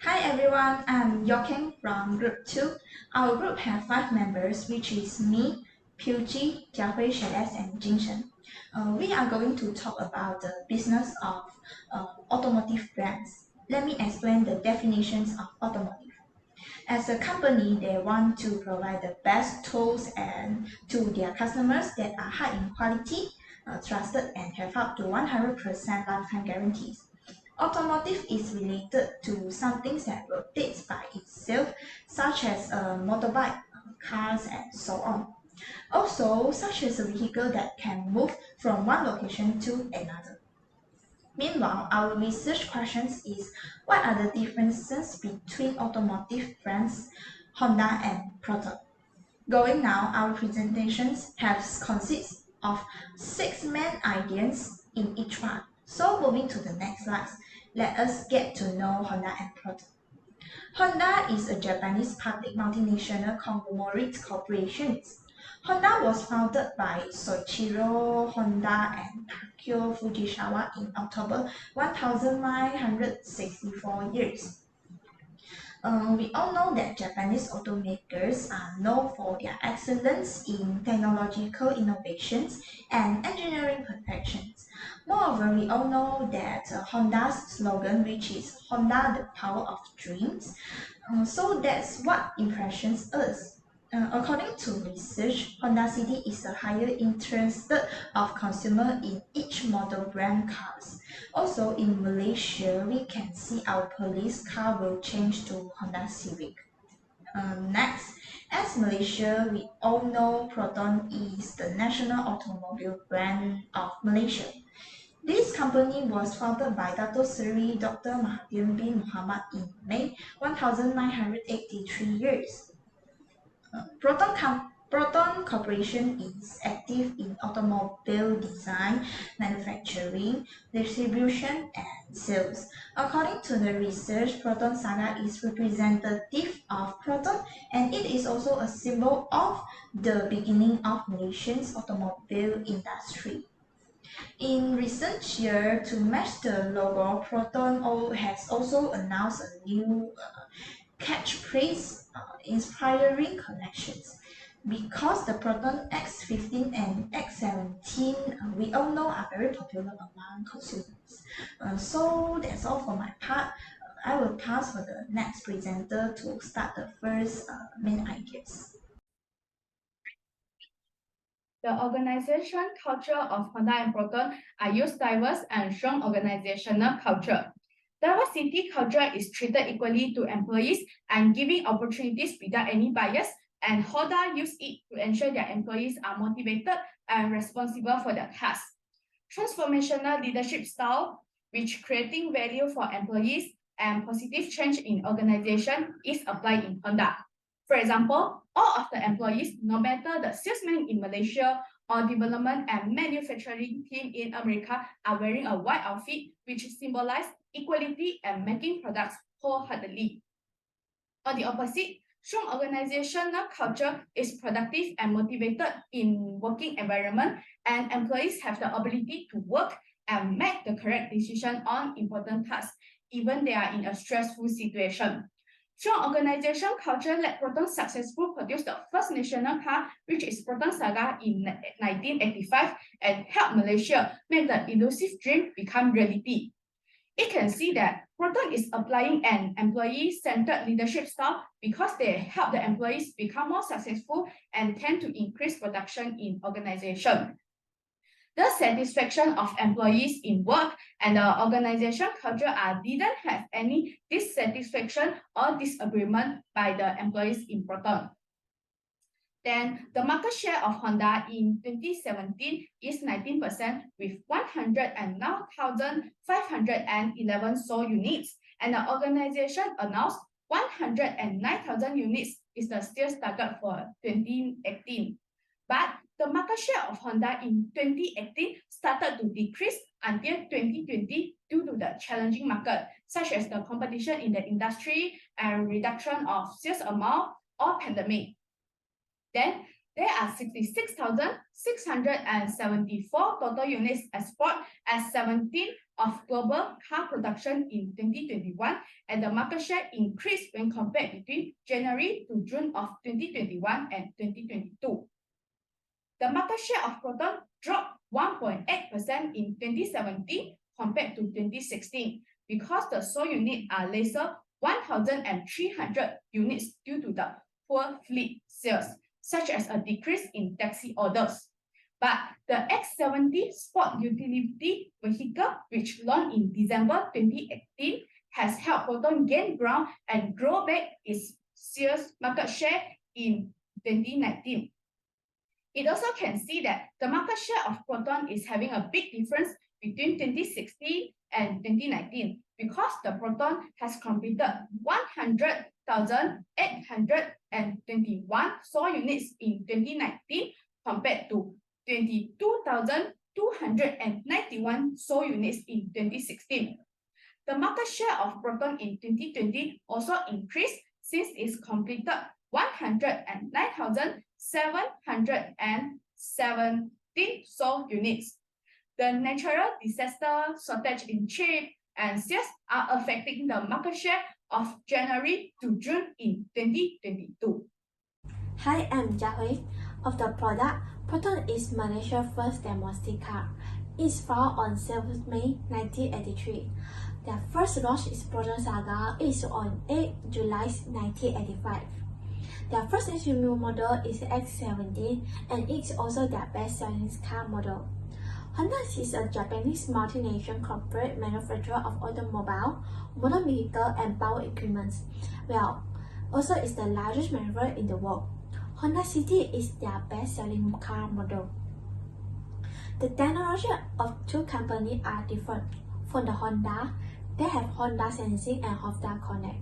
Hi everyone, I'm Yoke Keng from Group 2. Our group has 5 members, which is me, Peow Chi, Jia Hui, Celeste, and Jing Sheng. We are going to talk about the business of automotive brands. Let me explain the definitions of automotive. As a company, they want to provide the best tools and to their customers that are high in quality, trusted, and have up to 100% lifetime guarantees. Automotive is related to something that rotates by itself, such as a motorbike, cars, and so on. Also, such as a vehicle that can move from one location to another. Meanwhile, our research questions is what are the differences between automotive brands Honda and Proton? Going now, our presentations have consists of 6 main ideas in each part. So moving to the next slide, let us get to know Honda and Proton. Honda is a Japanese public multinational conglomerate corporation. Honda was founded by Soichiro Honda and Takeo Fujisawa in October 1964 years. We all know that Japanese automakers are known for their excellence in technological innovations and engineering perfections. Moreover, we all know that Honda's slogan, which is Honda, the power of dreams. So that's what impressions us. According to research, Honda City is a higher interest of consumer in each model brand cars. Also in Malaysia, we can see our police car will change to Honda Civic. Next, as Malaysia, we all know Proton is the national automobile brand of Malaysia. This company was founded by Dato Seri Dr. Mahathir bin Mohamad in May 1983 years. Proton Corporation is active in automobile design, manufacturing, distribution, and sales. According to the research, Proton Saga is representative of Proton, and it is also a symbol of the beginning of Malaysia's automobile industry. In recent years, to match the logo, Proton has also announced a new catchphrase inspiring connections. Because the Proton X15 and X17, we all know are very popular among consumers. So that's all for my part. I will pass for the next presenter to start the first main ideas. The organization culture of Honda and Proton are used diverse and strong organizational culture. Diversity culture is treated equally to employees and giving opportunities without any bias, and Honda use it to ensure their employees are motivated and responsible for their tasks. Transformational leadership style, which creating value for employees and positive change in organization is applied in Honda. For example, all of the employees, no matter the salesman in Malaysia or development and manufacturing team in America, are wearing a white outfit, which symbolizes equality and making products wholeheartedly. On the opposite, strong organizational culture is productive and motivated in working environment, and employees have the ability to work and make the correct decision on important tasks, even they are in a stressful situation. Strong organization culture led Proton successfully produce the first national car, which is Proton Saga in 1985, and helped Malaysia make the elusive dream become reality. It can see that Proton is applying an employee-centered leadership style because they help the employees become more successful and tend to increase production in organization. The satisfaction of employees in work and the organization culture didn't have any dissatisfaction or disagreement by the employees in Proton. Then the market share of Honda in 2017 is 19% with 109,511 sold units, and the organization announced 109,000 units is the sales target for 2018. But the market share of Honda in 2018 started to decrease until 2020 due to the challenging market, such as the competition in the industry and reduction of sales amount or pandemic. Then There are 66,674 total units export as 17 of global car production in 2021, and the market share increased when compared between January to June of 2021 and 2022. The market share of Proton dropped 1.8% in 2017 compared to 2016 because the sold units are lesser 1,300 units due to the poor fleet sales, such as a decrease in taxi orders. But the X70 sport utility vehicle, which launched in December 2018, has helped Proton gain ground and grow back its sales market share in 2019. It also can see that the market share of Proton is having a big difference between 2016 and 2019 because the Proton has completed 100,821 sold units in 2019 compared to 22,291 sold units in 2016. The market share of Proton in 2020 also increased since it's completed 109,717 sold units. The natural disaster, shortage in chip, and sales are affecting the market share of January to June in 2022. Hi, I'm Jia Hui. Of the product, Proton is Malaysia's first domestic car. It's found on 7th May 1983. Their first launch is Proton Saga is on 8 July 1985. Their first SUV model is X70 and it's also their best-selling car model. Honda is a Japanese multinational corporate manufacturer of automobile, motor vehicle, and power equipment. Well, also is the largest manufacturer in the world. Honda City is their best-selling car model. The technology of two companies are different. For the Honda, they have Honda Sensing and Honda Connect.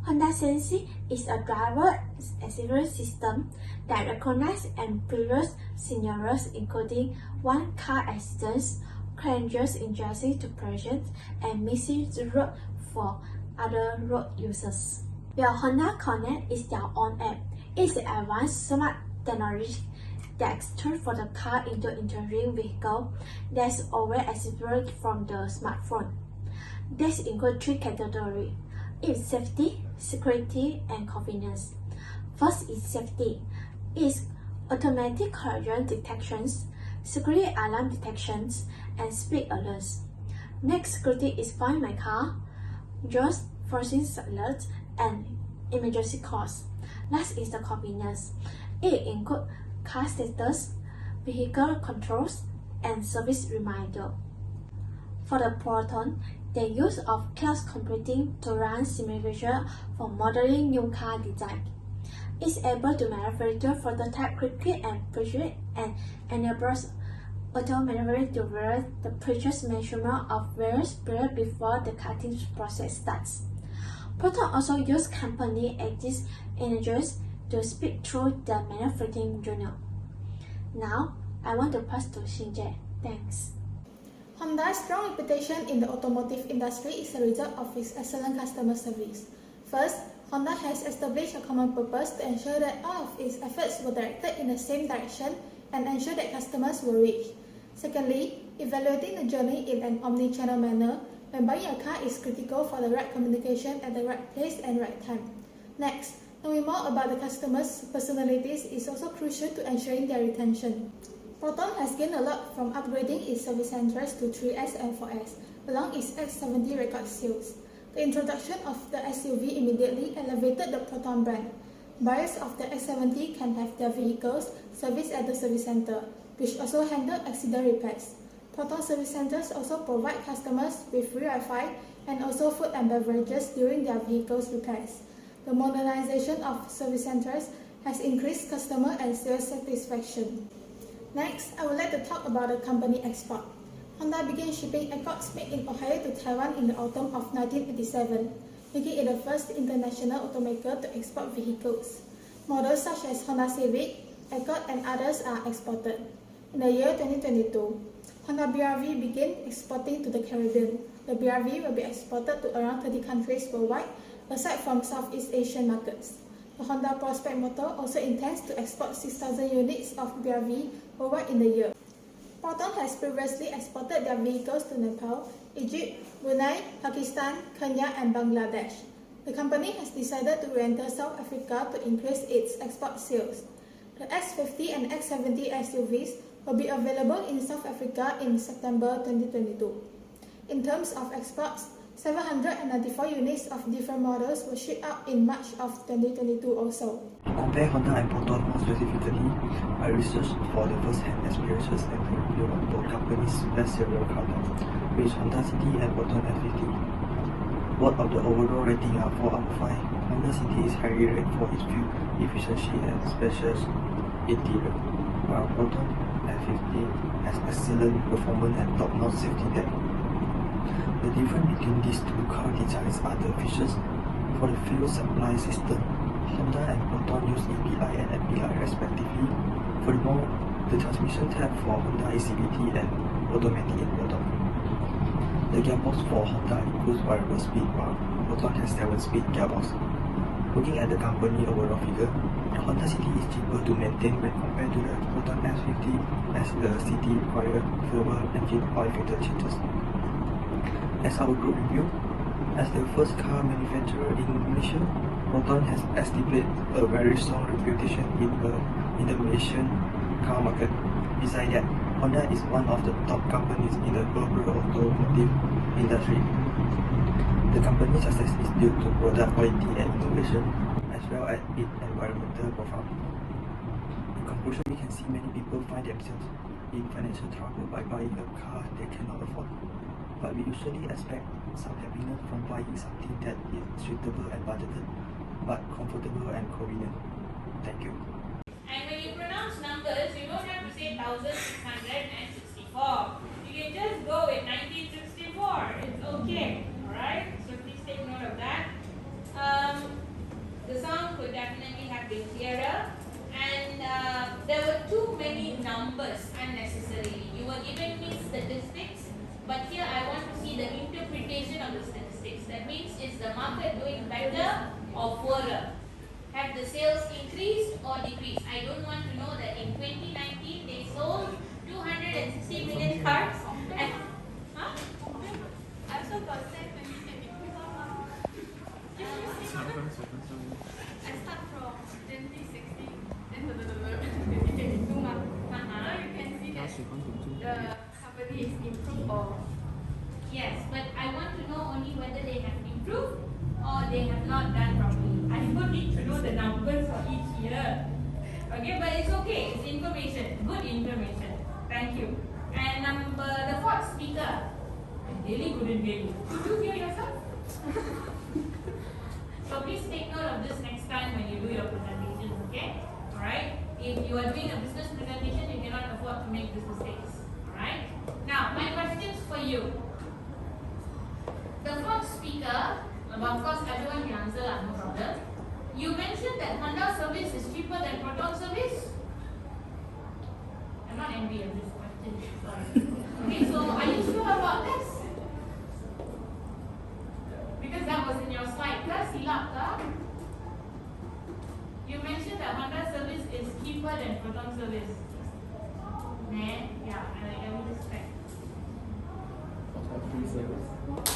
Honda Sensing is a driver assistance system that recognizes and prevents scenarios including one car accidents, strangers injury to pedestrians, and missing the road for other road users. While Honda Connect is their own app. It's an advanced smart technology that turns for the car into an intelligent vehicle that's always accessible from the smartphone. These include three categories. It's safety, security, and convenience. First is safety. It's automatic collision detections, security alarm detections, and speed alerts. Next, security is Find My Car, just forcing alerts, and emergency calls. Last is the convenience. It includes car status, vehicle controls, and service reminder. For the Proton, the use of cloud computing to run simulation for modeling new car design. It's able to manufacture prototype quickly and precisely and enables auto manufacturers to verify the precise measurement of various periods before the cutting process starts. Proton also uses company exit energies to speed through the manufacturing journey. Now, I want to pass to Xin Jie. Thanks. Honda's strong reputation in the automotive industry is a result of its excellent customer service. First, Honda has established a common purpose to ensure that all of its efforts were directed in the same direction and ensure that customers were reached. Secondly, evaluating the journey in an omni-channel manner when buying a car is critical for the right communication at the right place and right time. Next, knowing more about the customers' personalities is also crucial to ensuring their retention. Proton has gained a lot from upgrading its service centers to 3S and 4S, along its X70 record sales. The introduction of the SUV immediately elevated the Proton brand. Buyers of the X70 can have their vehicles serviced at the service center, which also handle accident repairs. Proton service centers also provide customers with free Wi-Fi and also food and beverages during their vehicles repairs. The modernization of service centers has increased customer and sales satisfaction. Next, I would like to talk about the company export. Honda began shipping Accords made in Ohio to Taiwan in the autumn of 1987, making it the first international automaker to export vehicles. Models such as Honda Civic, Accord, and others are exported. In the year 2022, Honda BRV began exporting to the Caribbean. The BRV will be exported to around 30 countries worldwide, aside from Southeast Asian markets. The Honda Prospect Motor also intends to export 6,000 units of BRV worldwide in the year. Proton has previously exported their vehicles to Nepal, Egypt, Brunei, Pakistan, Kenya, and Bangladesh. The company has decided to enter South Africa to increase its export sales. The X50 and X70 SUVs will be available in South Africa in September 2022. In terms of exports, 794 units of different models were shipped out in March of 2022 also. To compare Honda and Proton more specifically, I researched for the first-hand experiences and the review of both companies' best serial car types, which Honda City and Proton F50. Both of the overall rating are 4 out of 5. Honda City is highly rated for its fuel efficiency and spacious interior, while Proton F50 has excellent performance and top-notch safety net. The difference between these two car designs are the features. For the fuel supply system, Honda and Proton use EPI and MPI respectively. Furthermore, the transmission type for Honda is CVT and automatic in Proton. The gearbox for Honda includes variable speed, while Proton has 7-speed gearbox. Looking at the company overall figure, the Honda City is cheaper to maintain when compared to the Proton S50, as the City requires fewer engine oil filter changes. As our group review, as the first car manufacturer in Malaysia, Proton has established a very strong reputation in the Malaysian car market. Besides that, Honda is one of the top companies in the global automotive industry. The company's success is due to product quality and innovation, as well as its environmental profile. In conclusion, we can see many people find themselves in financial trouble by buying a car they cannot afford. But we usually expect some happiness from buying something that is suitable and budgeted, but comfortable and convenient. Thank you. And when you pronounce numbers, you don't have to say 1664. You can just go with 1964. It's okay. Alright? So please take note of that. The sound could definitely have been clearer. And there were too many numbers unnecessarily. You were giving me statistics. But here I want to see the interpretation of the statistics. That means, is the market doing better or poorer? Have the sales increased or decreased? I don't want to know that in 2019 they sold 260 million cars. And, huh? I also got say when you can improve on I start from 2016 and 2022 month. Now you can see that the company is improved or Yes, but I want to know only whether they have improved or they have not done properly. I don't need to know the numbers for each year. Okay, but it's okay. It's information. Good information. Thank you. And the fourth speaker. I really couldn't hear you. Could you hear yourself? So please take note of this next time when you do your presentations, okay? Alright? If you are doing a business presentation, you cannot afford to make these mistakes. Alright? Now, my questions for you. The fourth speaker, of course, everyone can answer, no problem. You mentioned that Honda service is cheaper than Proton service? I'm not angry at this question. Sorry. Okay, so are you sure about this? Because that was in your slide. Silap ke? You mentioned that Honda service is cheaper than Proton service. Yeah, I will respect.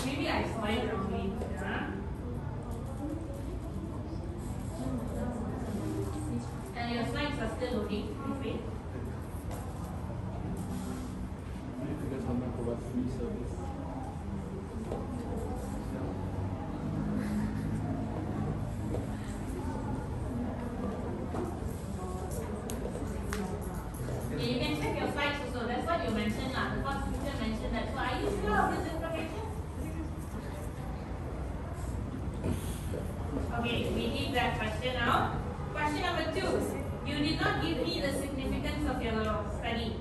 Maybe I saw it wrongly. Yeah? And your slides are still loading. Please wait. Because Honda provides free service. Yeah, you can check your slides also. That's what you mentioned. The first speaker mentioned that. So are you sure of this information? Okay, we leave that question out. Question number 2. You did not give me the significance of your study.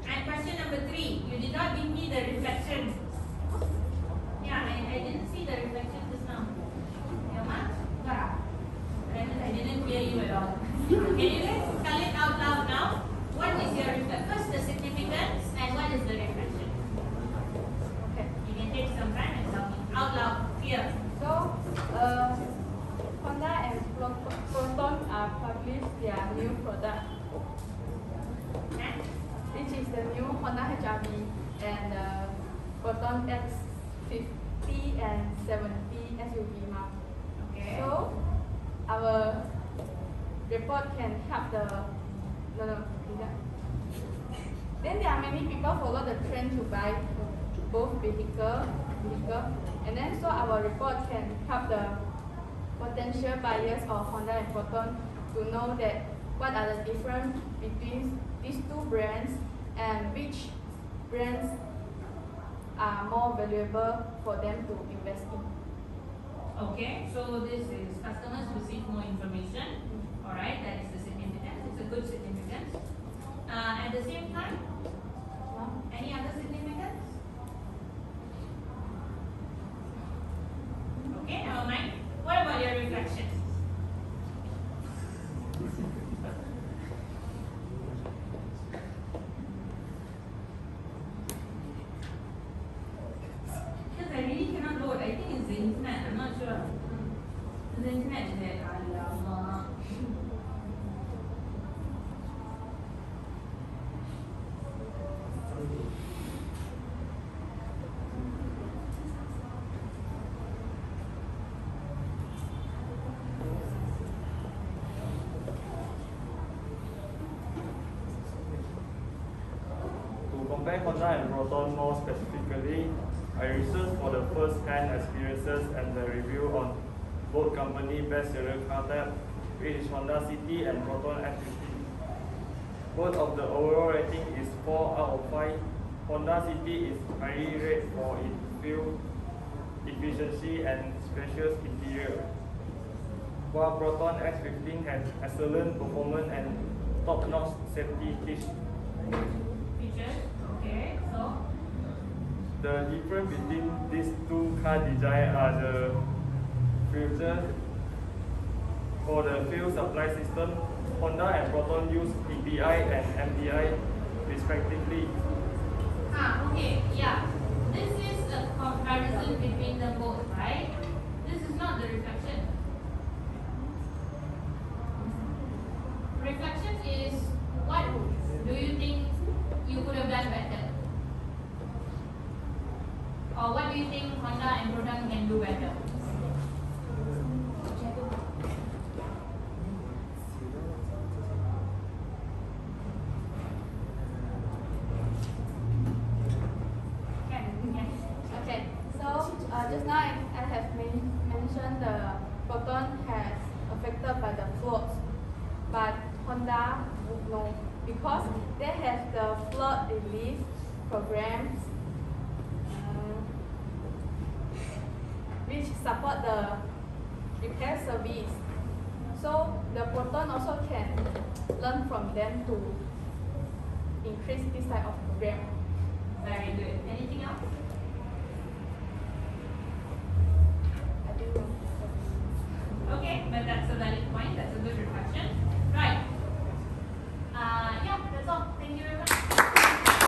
And question number 3. You did not give me the reflection. Yeah, I didn't see the reflection just now. Your mark? I didn't hear you at all. Can you guys tell it out loud now? What is your reflection? First the significance and what is the reflection? Okay, you can take some time and tell me out loud. Clear. so Honda and Proton Proton X50 and 70 SUV map. Okay. So our report can help the Then there are many people follow the trend to buy both vehicle, and then so our report can help the potential buyers of Honda and Proton to know that what are the difference between these two brands and which brands are more valuable for them to invest in. Okay, so this is customers receive more information. Alright, that is the significance. It's a good significance. At the same time, any other significance? Okay, never mind. What about your reflections? Because I really cannot load. I think it's the internet. I'm not sure. The internet is there. Alamak. To compare Honda and Proton more specifically, I researched for the first-hand experiences and the review on both company best-seller car type, which is Honda City and Proton F50. Both of the overall rating is 4 out of 5. Honda City is highly rated for its fuel efficiency and spacious interior, while Proton X15 has excellent performance and top-notch safety features. Okay, so The difference between these two car designs are the filters. For the fuel supply system, Honda and Proton use EPI and MPI respectively. okay, yeah. This is a comparison between them both, right? This is not the reflection. Reflection is what do you think you could have done better? Or what do you think Honda and Proton can do better? Okay, so just now I have mentioned the Proton has affected by the floods, but Honda no, because they have the flood relief programs, which support the repair service. So the Proton also can learn from them to increase this type of program. Very good. Anything else?